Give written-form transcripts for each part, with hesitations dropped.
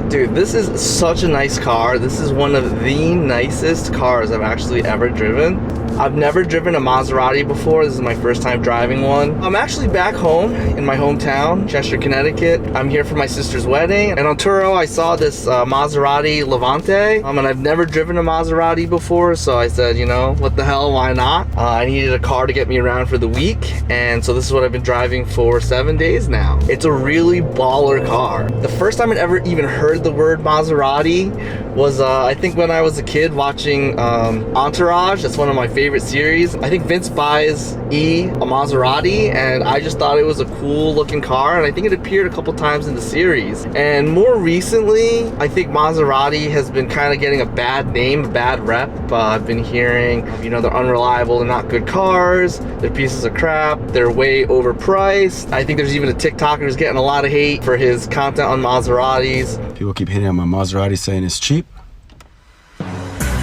Dude, this is such a nice car. This is one of the nicest cars I've actually ever driven. I've never driven a Maserati before. This is my first time driving one. I'm actually back home in my hometown, Chester, Connecticut. I'm here for my sister's wedding. And on Turo, I saw this Maserati Levante. And I've never driven a Maserati before, so I said, you know, what the hell, why not? I needed a car to get me around for the week. And so this is what I've been driving for 7 days now. It's a really baller car. The first time I'd ever even heard the word Maserati was, I think when I was a kid watching Entourage. That's one of my favorite series. I think Vince buys a Maserati, and I just thought it was a cool looking car, and I think it appeared a couple times in the series. And more recently, I think Maserati has been kind of getting a bad name, a bad rep. I've been hearing, you know, they're unreliable, they're not good cars, they're pieces of crap, they're way overpriced. I think there's even a TikToker who's getting a lot of hate for his content on Maseratis. People keep hitting on my Maserati saying it's cheap.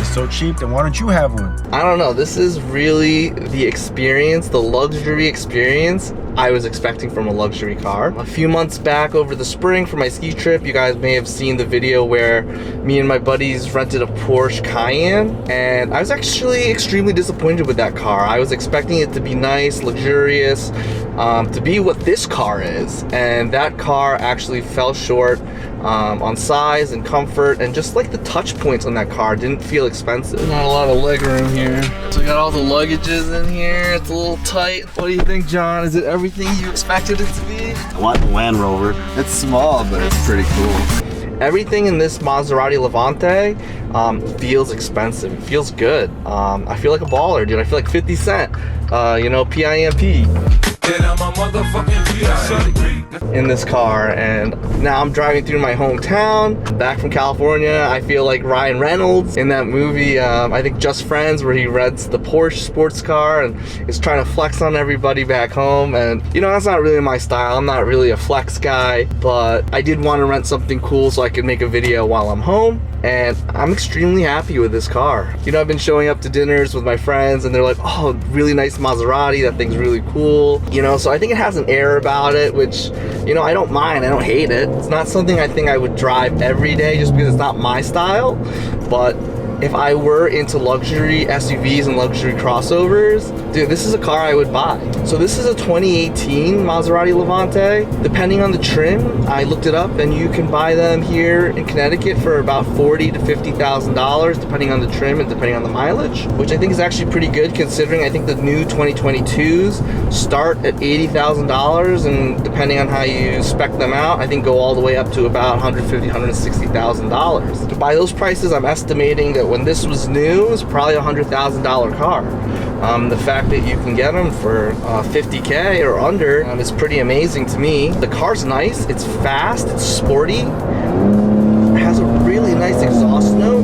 So cheap, then why don't you have one? I don't know, this is really the experience, the luxury experience I was expecting from a luxury car. A few months back over the spring for my ski trip, you guys may have seen the video where me and my buddies rented a Porsche Cayenne, and I was actually extremely disappointed with that car. I was expecting it to be nice, luxurious, to be what this car is, and that car actually fell short on size and comfort, and just like the touch points on that car didn't feel expensive. Not a lot of leg room here. So we got all the luggages in here. It's a little tight. What do you think, John? Is it everything you expected it to be? I want the Land Rover. It's small, but it's pretty cool. Everything in this Maserati Levante feels expensive. It feels good. I feel like a baller, dude. I feel like 50 Cent, you know, PIMP. In this car, and now I'm driving through my hometown, back from California. I feel like Ryan Reynolds in that movie, I think Just Friends, where he rents the Porsche sports car and is trying to flex on everybody back home. And you know, that's not really my style. I'm not really a flex guy, but I did want to rent something cool so I could make a video while I'm home. And I'm extremely happy with this car. You know, I've been showing up to dinners with my friends and they're like, oh, really nice Maserati, that thing's really cool. You know, so I think it has an air about it, which, you know, I don't mind, I don't hate it. It's not something I think I would drive every day just because it's not my style, but if I were into luxury SUVs and luxury crossovers, dude, this is a car I would buy. So this is a 2018 Maserati Levante. Depending on the trim, I looked it up, and you can buy them here in Connecticut for about $40,000 to $50,000, depending on the trim and depending on the mileage, which I think is actually pretty good considering I think the new 2022s start at $80,000, and depending on how you spec them out, I think go all the way up to about $150,000, $160,000. To buy those prices, I'm estimating that when this was new, it was probably a $100,000 car. The fact that you can get them for $50K or under is pretty amazing to me. The car's nice, it's fast, it's sporty, it has a really nice exhaust note,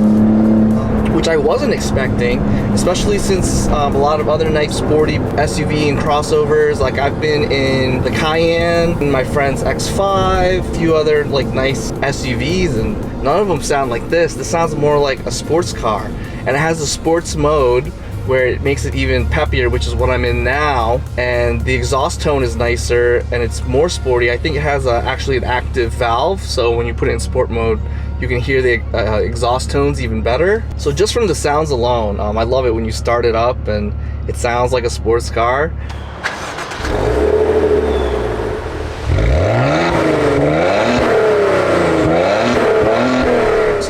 which I wasn't expecting, especially since a lot of other nice sporty SUV and crossovers, like I've been in the Cayenne, my friend's X5, a few other like nice SUVs, and none of them sound like this. This sounds more like a sports car, and it has a sports mode where it makes it even peppier, which is what I'm in now, and the exhaust tone is nicer and it's more sporty. I think it has actually an active valve, so when you put it in sport mode, you can hear the exhaust tones even better. So just from the sounds alone, I love it when you start it up and it sounds like a sports car.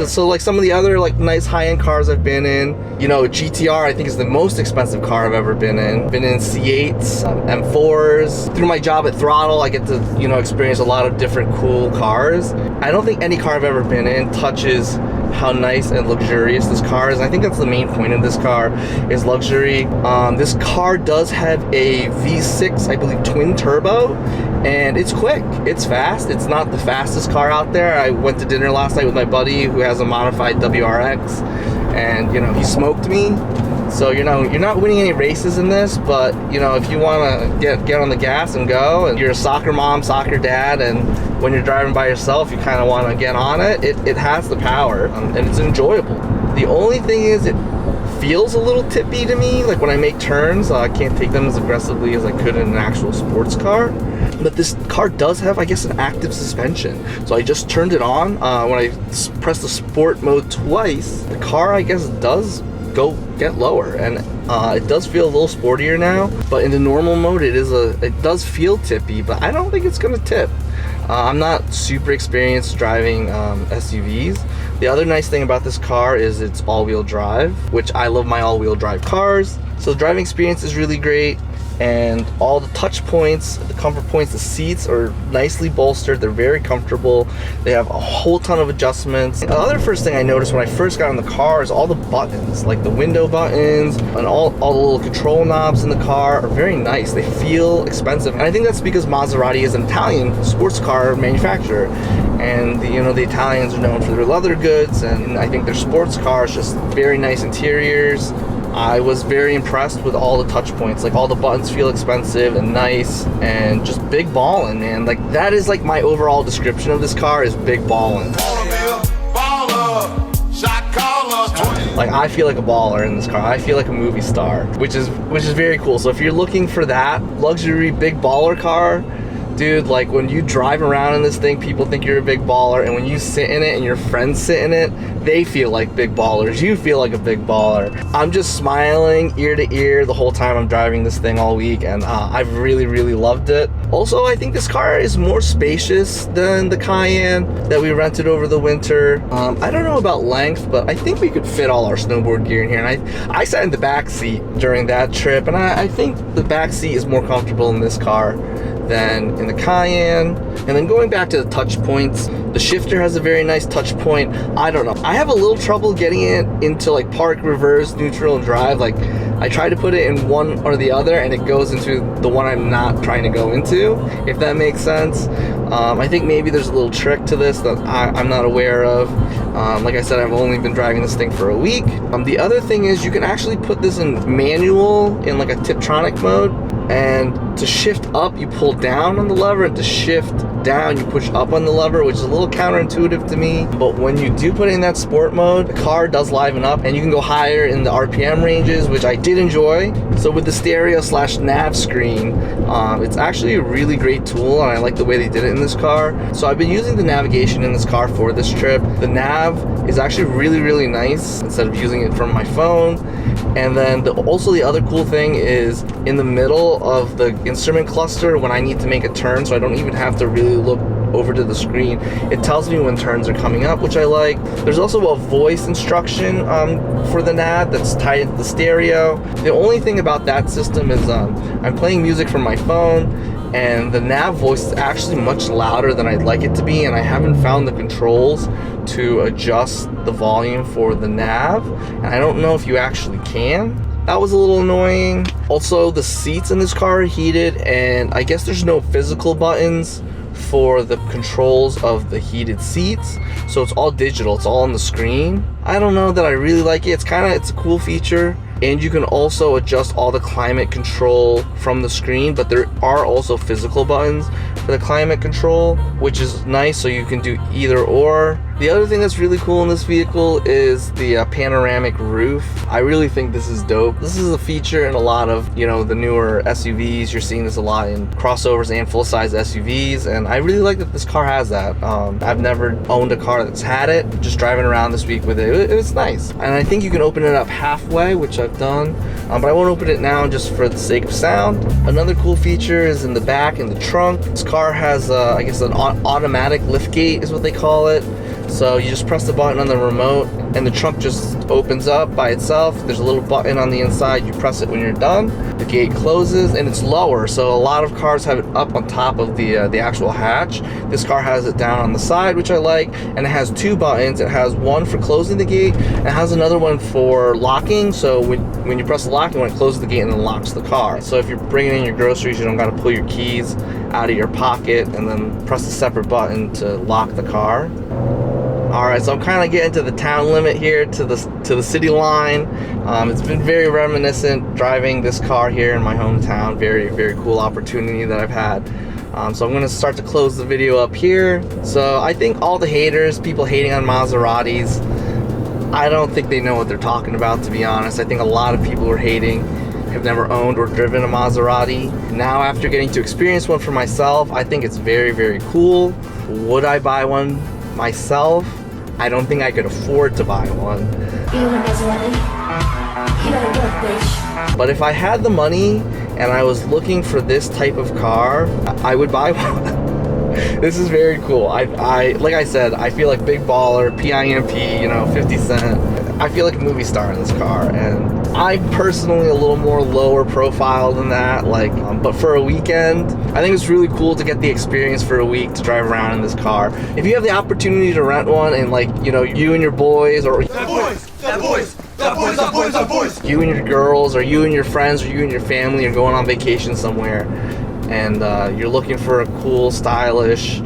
So like some of the other like nice high-end cars I've been in, you know, GTR I think is the most expensive car I've ever been in. Been in C8s, M4s. Through my job at Throttle, I get to, you know, experience a lot of different cool cars. I don't think any car I've ever been in touches how nice and luxurious this car is. I think that's the main point of this car, is luxury. This car does have a V6, I believe, twin turbo, and it's quick, it's fast. It's not the fastest car out there. I went to dinner last night with my buddy who has a modified WRX, and you know, he smoked me. So, you know, you're not winning any races in this, but you know, if you want to get on the gas and go, and you're a soccer mom, soccer dad, and when you're driving by yourself, you kind of want to get on it, it has the power, and it's enjoyable. The only thing is it feels a little tippy to me. Like when I make turns, I can't take them as aggressively as I could in an actual sports car. But this car does have, I guess, an active suspension. So I just turned it on. When I pressed the sport mode twice, the car, I guess, does go get lower, and it does feel a little sportier now. But in the normal mode, it does feel tippy, but I don't think it's gonna tip. I'm not super experienced driving SUVs. The other nice thing about this car is it's all-wheel drive, which I love my all-wheel drive cars. So the driving experience is really great, and all the touch points, the comfort points, the seats are nicely bolstered. They're very comfortable. They have a whole ton of adjustments. The other first thing I noticed when I first got in the car is all the buttons, like the window buttons and all the little control knobs in the car are very nice. They feel expensive, and I think that's because Maserati is an Italian sports car manufacturer, and the Italians are known for their leather goods, and I think their sports cars just very nice interiors. I was very impressed with all the touch points. Like, all the buttons feel expensive and nice and just big ballin', man. Like, that is like my overall description of this car is big ballin'. Like, I feel like a baller in this car. I feel like a movie star, which is very cool. So if you're looking for that luxury big baller car, dude, like, when you drive around in this thing, people think you're a big baller, and when you sit in it and your friends sit in it, they feel like big ballers. You feel like a big baller. I'm just smiling ear to ear the whole time I'm driving this thing all week, and I've really, really loved it. Also, I think this car is more spacious than the Cayenne that we rented over the winter. I don't know about length, but I think we could fit all our snowboard gear in here, and I sat in the back seat during that trip, and I think the back seat is more comfortable in this car than in the Cayenne. And then going back to the touch points, the shifter has a very nice touch point. I don't know, I have a little trouble getting it into like park, reverse, neutral, and drive. Like, I try to put it in one or the other, and it goes into the one I'm not trying to go into, if that makes sense. I think maybe there's a little trick to this that I'm not aware of. Like I said, I've only been driving this thing for a week. The other thing is you can actually put this in manual, in like a Tiptronic mode, and to shift up you pull down on the lever, and to shift down you push up on the lever, which is a little counterintuitive to me. But when you do put it in that sport mode, the car does liven up, and you can go higher in the RPM ranges, which I did enjoy. So with the stereo / nav screen, it's actually a really great tool, and I like the way they did it in this car. So I've been using the navigation in this car for this trip. The nav is actually really, really nice instead of using it from my phone. And then also the other cool thing is in the middle of the instrument cluster, when I need to make a turn, so I don't even have to really look over to the screen, it tells me when turns are coming up, which I like. There's also a voice instruction for the nav that's tied to the stereo. The only thing about that system is I'm playing music from my phone, and the nav voice is actually much louder than I'd like it to be, and I haven't found the controls to adjust the volume for the nav, and I don't know if you actually can. That was a little annoying. Also, the seats in this car are heated, and I guess there's no physical buttons for the controls of the heated seats, so it's all digital, it's all on the screen. I don't know that I really like it. It's a cool feature. And you can also adjust all the climate control from the screen, but there are also physical buttons for the climate control, which is nice, so you can do either or. The other thing that's really cool in this vehicle is the panoramic roof. I really think this is dope. This is a feature in a lot of, the newer SUVs. You're seeing this a lot in crossovers and full-size SUVs, and I really like that this car has that. I've never owned a car that's had it. Just driving around this week with it, it was nice. And I think you can open it up halfway, which I've done, but I won't open it now just for the sake of sound. Another cool feature is in the back, in the trunk. This car has, I guess, an automatic liftgate is what they call it. So you just press the button on the remote, and the trunk just opens up by itself. There's a little button on the inside. You press it when you're done. The gate closes, and it's lower. So a lot of cars have it up on top of the actual hatch. This car has it down on the side, which I like, and it has two buttons. It has one for closing the gate, and it has another one for locking. So when you press the locking one, it closes the gate and then locks the car. So if you're bringing in your groceries, you don't got to pull your keys out of your pocket and then press a separate button to lock the car. Alright, so I'm kind of getting to the town limit here, to the city line. It's been very reminiscent driving this car here in my hometown. Very, very cool opportunity that I've had. So I'm going to start to close the video up here. So I think all the haters, people hating on Maseratis, I don't think they know what they're talking about, to be honest. I think a lot of people are hating have never owned or driven a Maserati. Now after getting to experience one for myself, I think it's very, very cool. Would I buy one myself? I don't think I could afford to buy one. You want a Maserati? You better work, bitch. But if I had the money and I was looking for this type of car, I would buy one. This is very cool. I like I said, I feel like big baller, PIMP, you know, 50 Cent. I feel like a movie star in this car, and I'm personally a little more lower profile than that. Like, but for a weekend, I think it's really cool to get the experience for a week to drive around in this car. If you have the opportunity to rent one, and like, you know, you and your boys, or you and your girls, or you and your friends, or you and your family are going on vacation somewhere, and you're looking for a cool, stylish,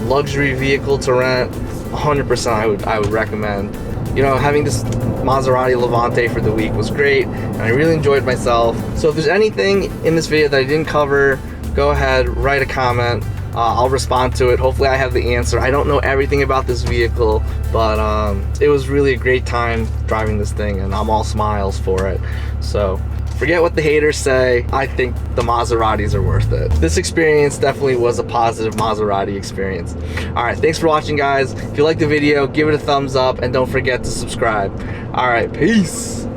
luxury vehicle to rent, 100% I would recommend. You know, having this Maserati Levante for the week was great, and I really enjoyed myself. So if there's anything in this video that I didn't cover, go ahead, write a comment. I'll respond to it. Hopefully I have the answer. I don't know everything about this vehicle, but it was really a great time driving this thing, and I'm all smiles for it. So forget what the haters say. I think the Maseratis are worth it. This experience definitely was a positive Maserati experience. All right, thanks for watching, guys. If you liked the video, give it a thumbs up, and don't forget to subscribe. All right, peace.